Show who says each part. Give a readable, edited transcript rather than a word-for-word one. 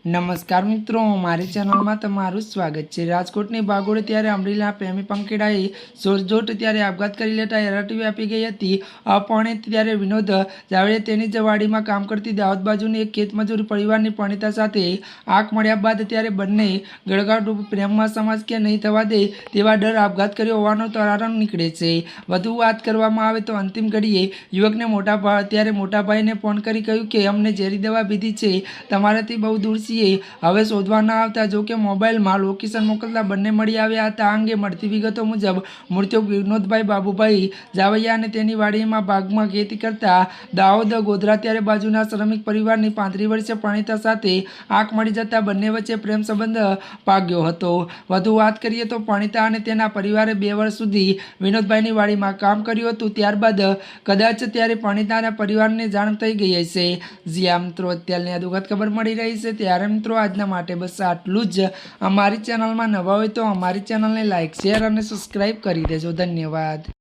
Speaker 1: નમસ્કાર મિત્રો, મારી ચેનલમાં તમારું સ્વાગત છે। રાજકોટની ભાગોળે ત્યારે અમરેલીના પ્રેમી પંખીડાએ જોરજોટ ત્યારે આપઘાત કરી લેતા હેરાટી વ્યાપી ગઈ હતી। અપરિણીત ત્યારે વિનોદ જાવળે તેની જ વાડીમાં કામ કરતી દાહોદ બાજુની એક ખેતમજૂર પરિવારની પરિણીતા સાથે આંખ મળ્યા બાદ ત્યારે બંને ગળગાડું પ્રેમમાં સમાજ કે નહીં થવા દે તેવા ડર આપઘાત કર્યો હોવાનું તારણ નીકળે છે। વધુ વાત કરવામાં આવે તો અંતિમ ઘડીએ યુવકને મોટા ભાઈને ફોન કરી કહ્યું કે અમને ઝેરી દવા પીધી છે, તમારાથી બહુ દૂર છીએ, હવે શોધવા ન આવતા। જો કે મોબાઈલમાં લોકેશન મોકલતા બંને મળી આવ્યા હતા। આ અંગે મળતી વિગતો મુજબ મૃતક વિનોદભાઈ બાબુભાઈ જાવૈયા અને તેની વાડીમાં બાગમાં ખેતી કરતા દાહોદ ગોધરા ત્યારે બાજુના શ્રમિક પરિવારની 35 વર્ષીય પરિણીતા સાથે આંખ મળી જતા બંને વચ્ચે પ્રેમ સંબંધ પાક્યો હતો। વધુ વાત કરીએ તો પરિણીતા અને તેના પરિવારે 2 વર્ષ સુધી વિનોદભાઈની વાડીમાં કામ કર્યું હતું। ત્યારબાદ કદાચ ત્યારે પરિણીતાના પરિવારને જાણ થઈ ગઈ હશે। જ્યાં મિત્રો અત્યારની આ દુઃખદ ખબર મળી રહી છે ત્યારે મિત્રો આજના માટે બસ આટલું જ। અમારી ચેનલમાં નવા હોય તો અમારી ચેનલને લાઈક, શેર અને સબસ્ક્રાઈબ કરી દેજો। ધન્યવાદ।